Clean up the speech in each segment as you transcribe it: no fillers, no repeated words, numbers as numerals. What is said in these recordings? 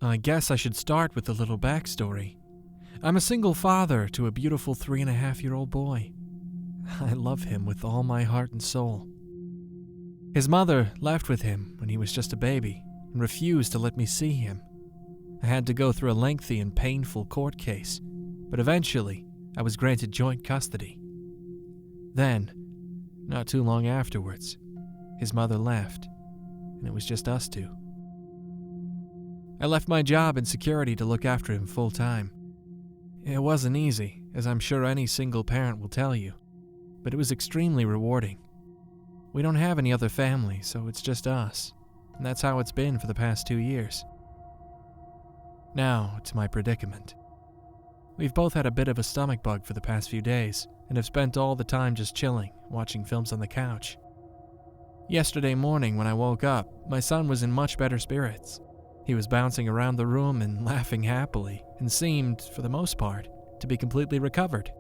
I guess I should start with a little backstory. I'm a single father to a beautiful 3.5-year-old boy. I love him with all my heart and soul. His mother left with him when he was just a baby and refused to let me see him. I had to go through a lengthy and painful court case, but eventually I was granted joint custody. Then, not too long afterwards, his mother left, and it was just us two. I left my job in security to look after him full time. It wasn't easy, as I'm sure any single parent will tell you, but it was extremely rewarding. We don't have any other family, so it's just us, and that's how it's been for the past 2 years. Now, to my predicament. We've both had a bit of a stomach bug for the past few days, and have spent all the time just chilling, watching films on the couch. Yesterday morning when I woke up, my son was in much better spirits. He was bouncing around the room and laughing happily, and seemed, for the most part, to be completely recovered.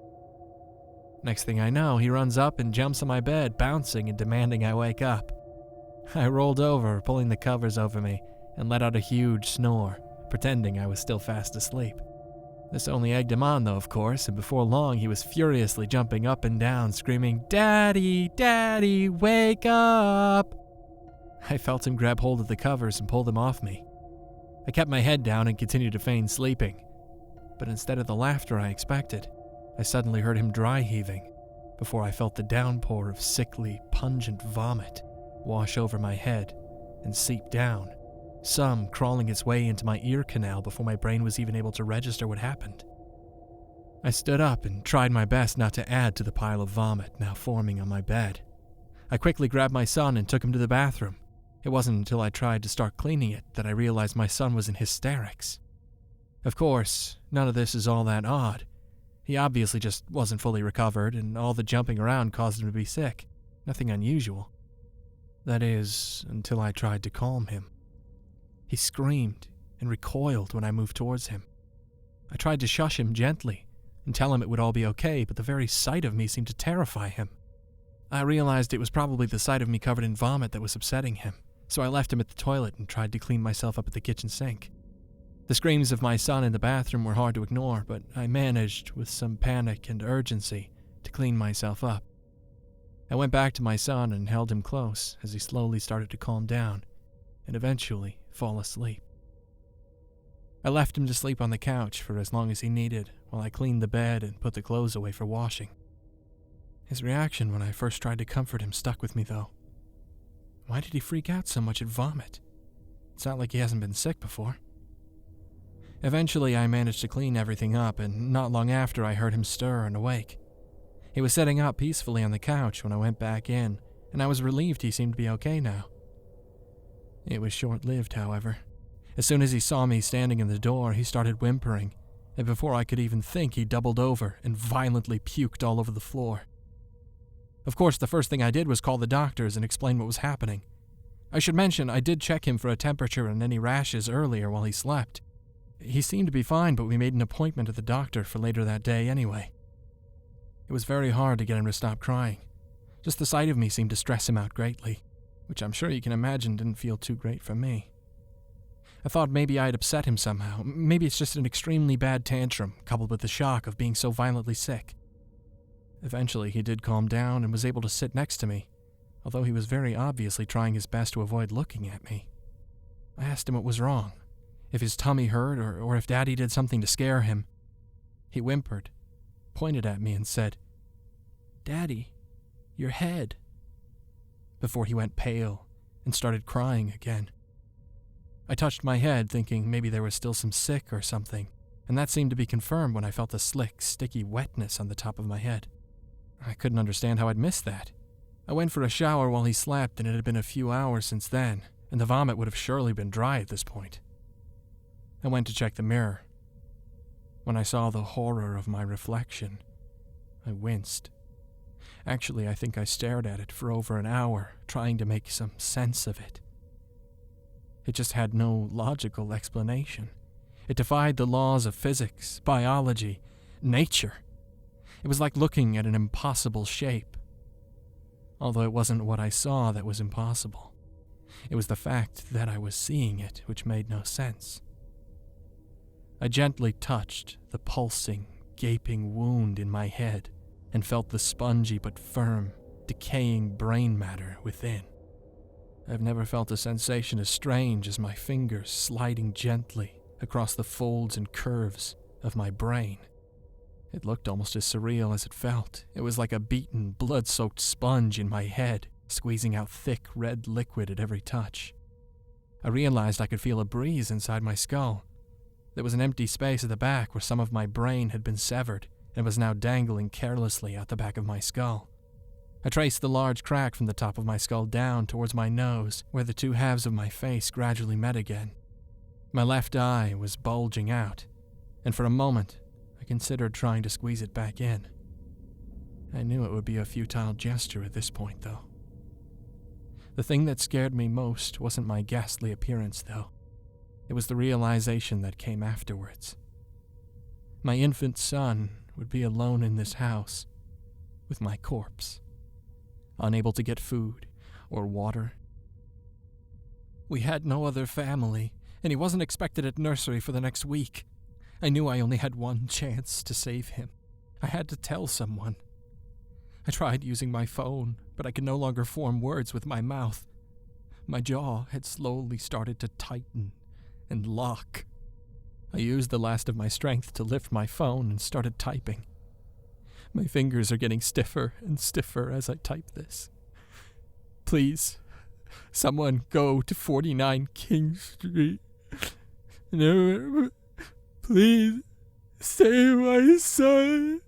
Next thing I know, he runs up and jumps on my bed, bouncing and demanding I wake up. I rolled over, pulling the covers over me, and let out a huge snore, pretending I was still fast asleep. This only egged him on though, of course, and before long he was furiously jumping up and down, screaming, "Daddy, Daddy, wake up!" I felt him grab hold of the covers and pull them off me. I kept my head down and continued to feign sleeping, but instead of the laughter I expected, I suddenly heard him dry heaving before I felt the downpour of sickly, pungent vomit wash over my head and seep down, some crawling its way into my ear canal before my brain was even able to register what happened. I stood up and tried my best not to add to the pile of vomit now forming on my bed. I quickly grabbed my son and took him to the bathroom. It wasn't until I tried to start cleaning it that I realized my son was in hysterics. Of course, none of this is all that odd. He obviously just wasn't fully recovered, and all the jumping around caused him to be sick. Nothing unusual. That is, until I tried to calm him. He screamed and recoiled when I moved towards him. I tried to shush him gently and tell him it would all be okay, but the very sight of me seemed to terrify him. I realized it was probably the sight of me covered in vomit that was upsetting him, so I left him at the toilet and tried to clean myself up at the kitchen sink. The screams of my son in the bathroom were hard to ignore, but I managed, with some panic and urgency, to clean myself up. I went back to my son and held him close as he slowly started to calm down and eventually fall asleep. I left him to sleep on the couch for as long as he needed while I cleaned the bed and put the clothes away for washing. His reaction when I first tried to comfort him stuck with me, though. Why did he freak out so much at vomit? It's not like he hasn't been sick before. Eventually, I managed to clean everything up, and not long after I heard him stir and awake. He was sitting up peacefully on the couch when I went back in, and I was relieved he seemed to be okay now. It was short-lived, however. As soon as he saw me standing in the door, he started whimpering, and before I could even think, he doubled over and violently puked all over the floor. Of course, the first thing I did was call the doctors and explain what was happening. I should mention I did check him for a temperature and any rashes earlier while he slept. He seemed to be fine, but we made an appointment at the doctor for later that day anyway. It was very hard to get him to stop crying. Just the sight of me seemed to stress him out greatly, which I'm sure you can imagine didn't feel too great for me. I thought maybe I'd upset him somehow. Maybe it's just an extremely bad tantrum, coupled with the shock of being so violently sick. Eventually, he did calm down and was able to sit next to me, although he was very obviously trying his best to avoid looking at me. I asked him what was wrong, if his tummy hurt or if Daddy did something to scare him. He whimpered, pointed at me and said, "Daddy, your head," before he went pale and started crying again. I touched my head, thinking maybe there was still some sick or something, and that seemed to be confirmed when I felt the slick, sticky wetness on the top of my head. I couldn't understand how I'd missed that. I went for a shower while he slept, and it had been a few hours since then, and the vomit would have surely been dry at this point. I went to check the mirror. When I saw the horror of my reflection, I winced. Actually, I think I stared at it for over an hour, trying to make some sense of it. It just had no logical explanation. It defied the laws of physics, biology, nature. It was like looking at an impossible shape. Although it wasn't what I saw that was impossible. It was the fact that I was seeing it which made no sense. I gently touched the pulsing, gaping wound in my head and felt the spongy but firm, decaying brain matter within. I've never felt a sensation as strange as my fingers sliding gently across the folds and curves of my brain. It looked almost as surreal as it felt. It was like a beaten, blood-soaked sponge in my head, squeezing out thick, red liquid at every touch. I realized I could feel a breeze inside my skull. There was an empty space at the back where some of my brain had been severed and was now dangling carelessly out the back of my skull. I traced the large crack from the top of my skull down towards my nose, where the two halves of my face gradually met again. My left eye was bulging out, and for a moment, I considered trying to squeeze it back in. I knew it would be a futile gesture at this point, though. The thing that scared me most wasn't my ghastly appearance, though. It was the realization that came afterwards. My infant son would be alone in this house, with my corpse, unable to get food or water. We had no other family, and he wasn't expected at nursery for the next week. I knew I only had one chance to save him. I had to tell someone. I tried using my phone, but I could no longer form words with my mouth. My jaw had slowly started to tighten and lock. I used the last of my strength to lift my phone and started typing. My fingers are getting stiffer and stiffer as I type this. Please, someone go to 49 King Street. No, please, save my son.